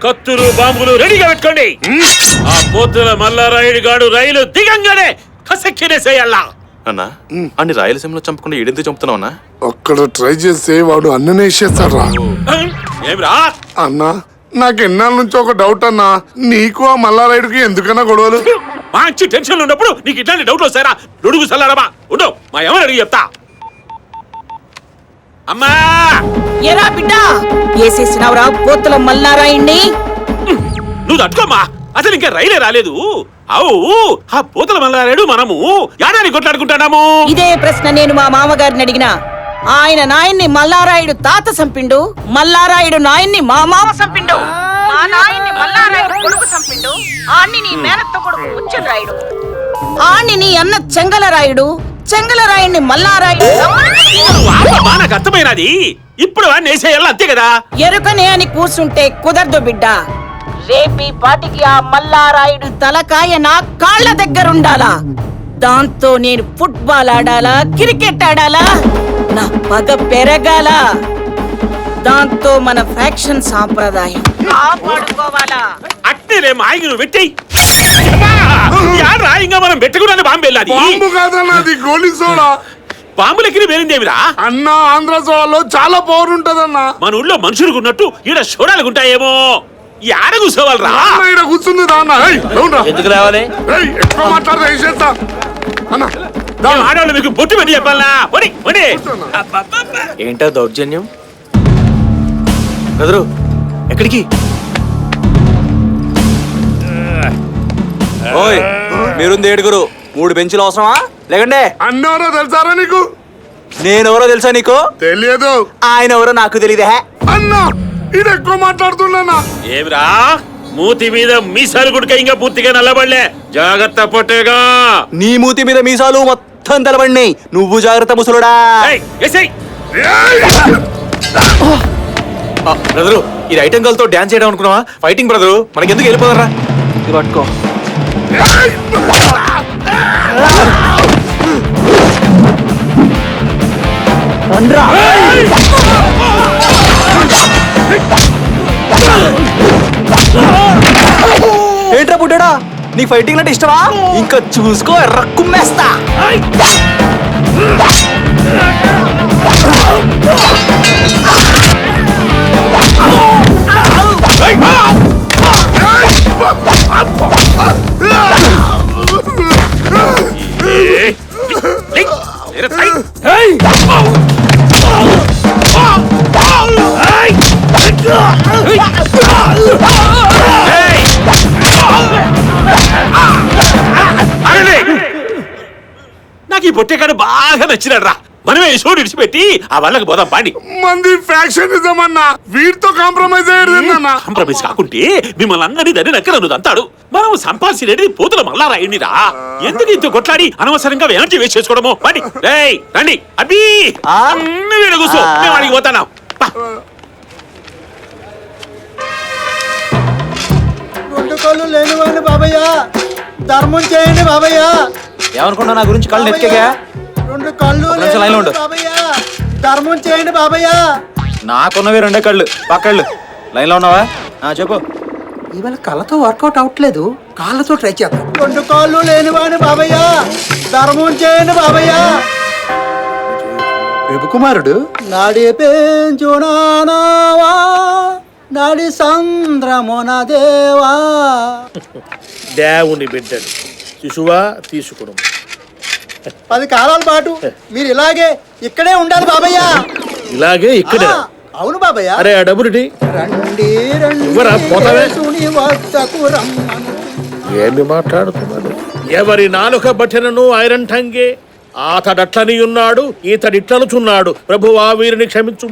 కత్తులు బాంబులు రెడీగా పెట్టుకోండి. ఆ పోతుల మల్లారాయుడు గాడు రైలు దిగంగానే కసెక్కినేసేయాలా. అన్నా అన్ని రాయలసీమలో చంపకుండా ఏడెందుకు చంపుతున్నావు అన్నా? అక్కడ ట్రై చేస్తే వాడు అన్ననే ఇచ్చేస్తాడు రా. ఏమిరా అన్నా నాకు ఎన్నాళ్ళ నుంచి ఒక డౌట్ అన్నా, నీకు ఆ మల్లారాయుడికి ఎందుకన్నా గొడవలు? మంచి టెన్షన్ ఉన్నప్పుడు నీకు ఇట్లాంటి డౌట్లు వస్తారా? లొడుగు సల్లారమా ఉండు, మా ఎవరు అడిగి చెప్తా. అమ్మా ఎరా బిడ్డ ఏసేసినవరా పోతుల మల్లారాయుణ్ణి? నువ్వు తట్టుకోమ్మా, అసలు ఇంకా రైలే రాలేదు. అవు ఆ పోతుల మల్లారాయుడు మనము యాడాన్ని కొట్లాడుకుంటాము. ఇదే ప్రశ్న నేను మా మామగారిని అడిగినా. ఆయన నాయన్ని మల్లారాయుడు తాత సంపిండు, మల్లారాయుడు నాయన్ని మా మామ సంపిండు, మా నాయన్ని మల్లారాయుడు కొడుకు సంపిండు, ఆన్ని నీ మేనత్త కొడుకు ముచ్చలరాయుడు, ఆన్ని నీ అన్న చెంగలరాయుడు, చెంగలరాయుడిని మల్లారాయుడు. నాకు అర్థమైనది, ఇప్పుడు నేసేయాలి అంతే కదా. ఎరుకనే అని కూర్చుంటే కుదరదు బిడ్డ. రేపీ పాటికి ఆ మల్లారాయుడు తలకాయ నా కాళ్ళ దగ్గరుండాలా. దాంతో నేను ఫుట్బాల్ ఆడాలా, క్రికెట్ ఆడాలా, నా పగ పెరగాల. దాంతో మన ఫ్యాక్షన్ సాంప్రదాయం కాపాడుకోవాలా. అట్టేలే మాయికి నువ్వు పెట్టేయి. ఇంకా మనం పెట్టుకున్నాను బాంబు వెళ్ళాది. బాంబు కాదన్నా, అది గోలీ సోడా. బాంబులెక్కి వేరిందేమిరా అన్న? ఆంధ్ర సోడాలో చాలా పవర్ ఉంటదన్నా. మన ఊళ్ళో మనుషులకు ఉన్నట్టు ఈడ సోడాలకు ఉంటాయేమో. ఆడ కూర్చోవాలి రా. ఈడ కూర్చుంది ఎందుకు రావాలి? ఎక్కువ మాట్లాడదా వేసేస్తా అన్న. ఆడవాళ్ళు మీకు బొట్టు పెట్టి చెప్పాలా? ఏంటో దౌర్జన్యం? బ్రదరు ఎక్కడికి? ఓయ్ మీరుంది ఏడుగురు, 3 బెంచులు అవసరమా? లేకండి. అన్నెవరో తెలుసారా నీకు? నేనెవరో తెలుసా నీకు? తెలియదు. ఆయన ఎవరో నాకు తెలియదే. అన్నా ఇది ఎక్కువ మాట్లాడుతున్నా. ఏమిరా మూతి మీద మీసాలు గుడిక ఇంకా పూర్తిగా నల్లబడలే. జాగ్రత్త పొట్టేగా. నీ మూతి మీద మీసాలు మొత్తం తెలబడినాయి. నువ్వు జాగ్రత్త ముసలుడా. బ్రదరు ఇది ఐటెం గర్ల్ తో డాన్స్ చేయడం అనుకున్నావా? ఫైటింగ్ బ్రదరు, మనకి ఎందుకు వెళ్ళిపోదరా? ఇది పట్టుకో. ఏంట్రా పుట్టాడా, నీకు ఫైటింగ్ అంటే ఇష్టమా? ఇంకా చూసుకో, ఎర్రకుమ్మేస్తా. నాకు ఈ పొట్టేకాడు బాగా నచ్చినాడు రా. మనమే షోడు విడిచిపెట్టి ఆ వాళ్ళకి పోదాం పాండి. మంది ఫ్యాక్షనిజం అన్నా, వీటితో కాంప్రమైజ్ అయ్యేదన్నా. కాంప్రమైజ్ కాకుంటే మిమ్మల్ని అందరినీ దాన్ని నక్కరను అంతాడు. మనం సంపాదించేది పోతుల మల్లారాయుడినిరా. ఎందుకు ఇంత కొట్లాడి అనవసరంగా ఎనర్జీ వేస్ట్ చేసుకోవడము? పాండి రండి. అబ్బీ నువ్వు కూర్చో, మేము వాడికి పోతాను. రెండు కళ్ళు లేనివాడిని బాబయ్య, ధర్మం చేయండి బాబయ్య. ఏమనుకున్నా నా గురించి కళ్ళు నెత్తిగా? రెండు కళ్ళు లైన్లో ఉండు. బాబయ్య, ధర్మం చేయండి బాబయ్య. నాకున్నవి 2 కళ్ళు, పక్కళ్ళు. లైన్లో ఉన్నావా? చెప్పు. ఇవాళ కళ్ళతో వర్కౌట్ అవట్లేదు, కాళ్ళతో ట్రై చేద్దాం. రెండు కాళ్ళు లేనివాడిని బాబయ్య, ధర్మం చేయండి బాబయ్య. కుమారుడు నాడి పెంచునావా, నాడి సంద్రమున దేవా. దేవుని బిడ్డలు శిశువా తీసుకును. 10 కాలాల పాటు మీరు ఇలాగే ఇక్కడే ఉండాలి బాబయ్య. ఇలాగే ఇక్కడే? అవును బాబయ్య. అరే ఆ డబ్బులు రండి ఏమి మాట్లాడుతున్నాడు? ఎవరి నాలుక బట్టెనను ఐరంఠంగే అతడట్లని ఉన్నాడు, ఈతడిట్లనుచున్నాడు. ప్రభువా వీరిని క్షమించు.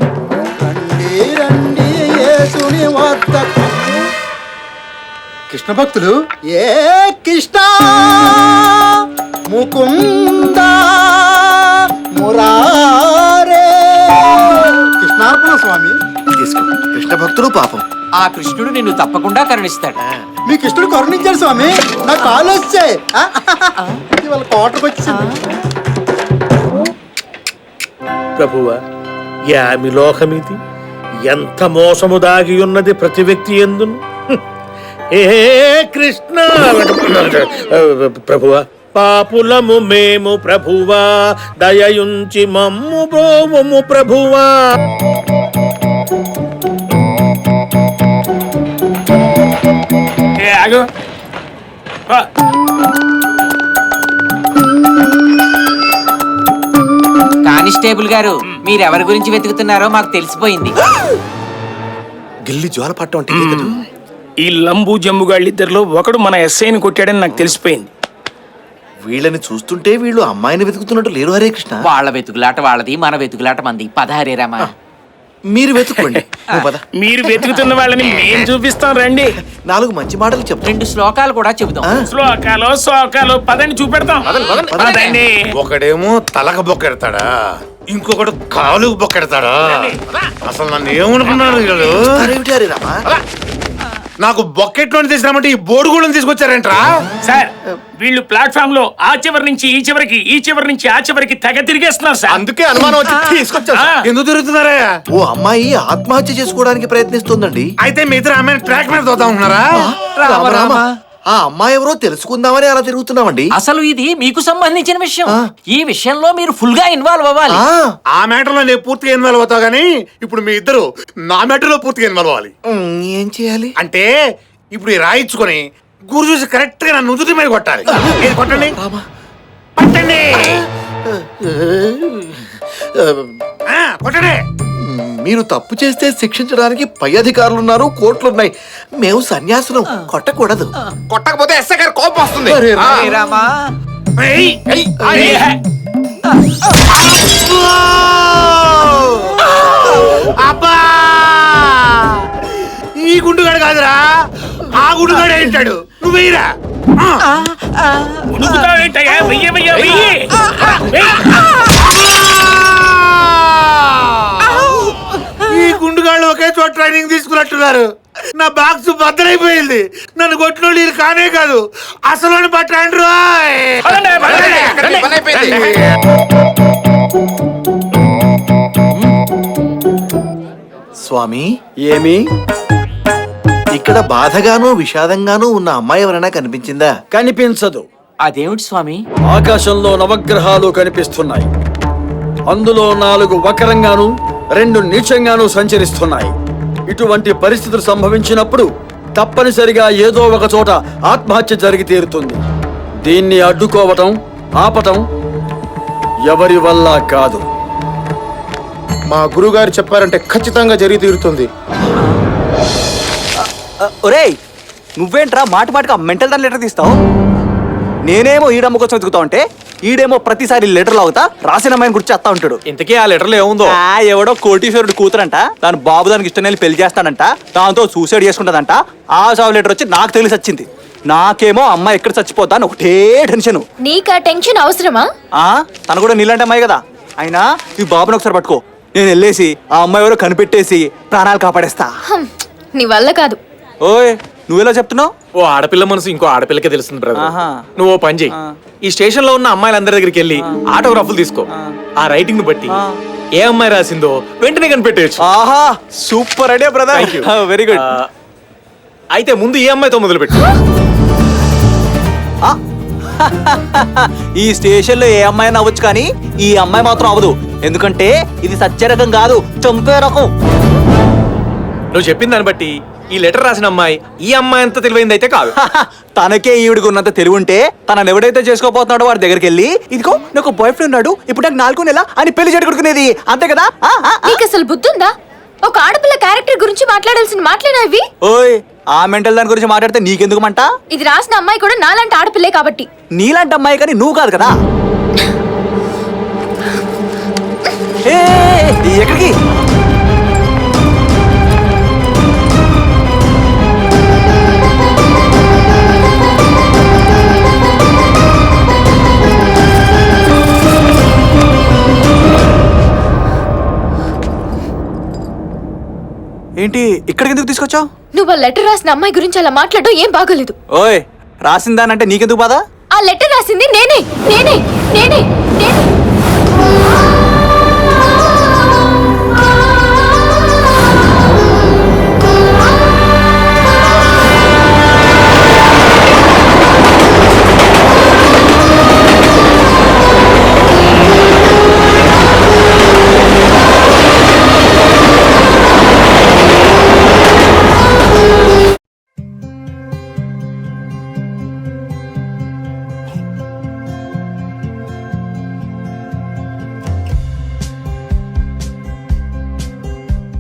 కృష్ణ భక్తులు ఏ కృష్ణ ముకుంద మురారే. కృష్ణార్పణ స్వామి. తీసుకో. కృష్ణ భక్తుడు పాపం. ఆ కృష్ణుడు నిన్ను తప్పకుండా కరుణిస్తాడు. మీ కృష్ణుడు కరుణించాడు స్వామి, నా కాలు వచ్చాయి. ఇవాళ కోటకు వచ్చింది. ప్రభువా యామి లోకమిది, ఎంత మోసము దాగి ఉన్నది ప్రతి వ్యక్తి ఎందును. ఏ కృష్ణ ప్రభువా పాపులము మేము ప్రభువా దయయుంచి మమ్ము బ్రోవుము ప్రభువా. కానిస్టేబుల్ గారు మీరెవరి గురించి వెతుకుతున్నారో మాకు తెలిసిపోయింది. గిల్లి జ్వాల పట్టం అంటే ఇదే కదా? ఈ లంబు జమ్ముగాళ్ళిద్దరిలో ఒకడు మన ఎస్ఐని కొట్టాడని నాకు తెలిసిపోయింది. వీళ్ళని చూస్తుంటే వీళ్ళు అమ్మాయిని వెతుకుతున్నట్టు లేరు. హరే కృష్ణ, వాళ్ళ వెతుకులాట వాళ్ళది, మన వెతుకులాట మంది. పదహారే రామా. మీరు వెతుక్కోండి. నువ్వు పద. మీరు వెతుకుతున్న వాళ్ళని మేం చూపిస్తాం రండి. 4 మంచి మాటలు చెప్తా. 2 శ్లోకాలు కూడా చెబుదాం. శ్లోకాలు శోకాలు పదండి చూపెడతాం. పదండి. ఒకడేమో తలకు బొక్కెడతాడా, ఇంకొకడు కాలుకు బొక్కెడతాడా? అసలు నన్ను ఏమనుకున్నారు వీళ్ళు? అరేమిటి హరే రామా? నాకు బొక్కెట్లోని తీసుకురామంటే ఈ బోడుగూడని తీసుకొచ్చారేంట్రా? సార్ వీళ్ళు ప్లాట్ఫామ్ లో ఆ చివరి నుంచి ఈ చివరికి, ఈ చివరి నుంచి ఆ చివరికి తెగ తిరిగేస్తున్నారు సార్. అందుకే అనుమానం వచ్చి తీసుకొచ్చా. ఎందుకు తిరుగుతున్నారా? ఓ అమ్మాయి ఆత్మహత్య చేసుకోవడానికి ప్రయత్నిస్తుందండి. అయితే మీ ఇద్దరు అమ్మాయిని ట్రాక్ మీద తోతా ఉన్నారా? రామ రామ, ఆ అమ్మాయి ఎవరో తెలుసుకుందామని అలా తిరుగుతున్నామండి. అసలు ఇది మీకు సంబంధించిన విషయం. ఈ విషయంలో మీరు ఫుల్ గా ఇన్వాల్వ్ అవ్వాలి. ఆ మ్యాటర్ లో నేను పూర్తిగా ఇన్వాల్వ్ అవుతా గానీ ఇప్పుడు మీ ఇద్దరు నా మ్యాటర్ లో పూర్తిగా ఇన్వాల్వ్ అవ్వాలి. ఏం చేయాలి అంటే ఇప్పుడు ఈ రాయించుకొని గురు చూసి కరెక్ట్ గా నన్ను నుదుటి మీద కొట్టాలి. ఏది కొట్టండి, పట్టండి, కొట్టండి. మీరు తప్పు చేస్తే శిక్షించడానికి పై అధికారులు ఉన్నారు, కోర్టులున్నాయి. మేము సన్యాసులం, కొట్టకూడదు. కొట్టకపోతే ఎస్ఐ గారు కోపం వస్తుంది. హరే రామా. ఏయ్, ఏయ్, ఏయ్. అబ్బా, ఈ గుండుగాడు కాదురా, ఆ గుండుగాడు ఏంటాడు. నువ్వు వెయ్యరా. ఉడుకుతావేంటయ్యా? వెయ్యి వెయ్యి వెయ్యి. ఈ గుండుగాళ్ళు ఒకే చోట ట్రైనింగ్ తీసుకున్నట్టున్నారు. నా బాక్స్ బద్దలైపోయింది. నన్ను కొట్టిన వీళ్ళు కానే కాదు, అసలు పట్టండి. స్వామి, ఏమి ఇక్కడ బాధగాను విషాదంగాను ఉన్న అమ్మాయి ఎవరైనా కనిపించిందా? కనిపించదు. అదేమిటి స్వామి? ఆకాశంలో నవగ్రహాలు కనిపిస్తున్నాయి. అందులో 4 వక్రంగాను 2 నీచంగాను సంచరిస్తున్నాయి. ఇటువంటి పరిస్థితులు సంభవించినప్పుడు తప్పనిసరిగా ఏదో ఒక చోట ఆత్మహత్య జరిగి తీరుతుంది. దీన్ని అడ్డుకోవటం, ఆపటం ఎవరి వల్ల కాదు. మా గురుగారు చెప్పారంటే ఖచ్చితంగా జరిగి తీరుతుంది. ఒరేయ్, నువ్వేంట్రా మాటిమాటికి మెంటల్ దాని లెటర్ తీస్తావు? నేనేమో ఈడమ్మ కోసం వెతుకుతావు అంటే ఈడేమో ప్రతిసారి లెటర్లు అవుతా రాసిన అమ్మాయిని గురించి చేస్తా ఉంటాడు. ఇంతకీ ఆ లెటర్లో ఏముందో? ఎవడో కోటీశ్వరుడు కూతురంట, దాని బాబు దానికి ఇష్టం వెళ్ళి పెళ్లి చేస్తాడంట, దాంతో సూసైడ్ చేసుకుంటదంట. ఆ చావు లెటర్ వచ్చి నాకు తెలిసి వచ్చింది. నాకేమో అమ్మాయి ఎక్కడ చచ్చిపోతా అని ఒకటే టెన్షన్. నీకు ఆ టెన్షన్ అవసరమా? తను కూడా నీలాంటి అమ్మాయి కదా. అయినా ఈ బాబుని ఒకసారి పట్టుకో, నేను వెళ్ళేసి ఆ అమ్మాయి ఎవరో కనిపెట్టేసి ప్రాణాలు కాపాడేస్తా. నీ వల్ల కాదు. ఓయ్, నువ్వెలా చెప్తున్నావు? ఓ ఆడపిల్ల మనసు ఇంకో ఆడపిల్లకే తెలుస్తుంది బ్రదర్. ఆహా. నువ్వు ఓ పని చెయ్యి, ఈ స్టేషన్ లో ఉన్న అమ్మాయిలందరి దగ్గరికి వెళ్ళి ఆటోగ్రాఫ్లు తీసుకో. ఆ రైటింగ్ ను బట్టి ఏ అమ్మాయి రాసిందో వెంటనే కనిపెట్టేయచ్చు. ఆహా, super idea brother. Thank you. Very good. అయితే ముందు ఈ అమ్మాయితో మొదలు పెట్టు. ఈ స్టేషన్ లో ఏ అమ్మాయి అవ్వచ్చు కానీ ఈ అమ్మాయి మాత్రం అవ్వదు. ఎందుకంటే ఇది సత్య రకం కాదు, చంపే రకం. నువ్వు చెప్పిన దాన్ని బట్టి ఈ లెటర్ రాసిన అమ్మాయి ఈ అమ్మాయి అంత తెలివైంది అయితే కాదు. తనకే ఈవిడికి ఉన్నంత తెలివి ఉంటే తనని ఎవడైతే చేసుకోపోతున్నాడో వాడి దగ్గరికి వెళ్ళి, ఇదిగో నాకు బాయ్ ఫ్రెండ్ ఉన్నాడు, ఇప్పుడు నాకు 4 నెలల అని పెళ్లి చెడుకునేది, అంతే కదా? నీకు అసలు బుద్ధి ఉందా? ఒక ఆడపిల్ల క్యారెక్టర్ గురించి మాట్లాడాల్సిన మాట్లాడేవి. ఓయ్, ఆ మెంటల్ దాని గురించి మాట్లాడితే నీకెందుకు మంట? ఇది రాసిన అమ్మాయి కూడా నాలాంటి ఆడపిల్లే కాబట్టి. నీలాంటి అమ్మాయి కానీ నువ్వు కాదు కదా. ఎక్కడికి? ఏంటి ఇక్కడికి ఎందుకు తీసుకొచ్చావు? నువ్వు ఆ లెటర్ రాసిన అమ్మాయి గురించి అలా మాట్లాడడం ఏం బాగోలేదు. ఓయ్, రాసిందానంటే నీకెందుకు బాధ? ఆ లెటర్ రాసింది నేనే నేనే నేనే నేనే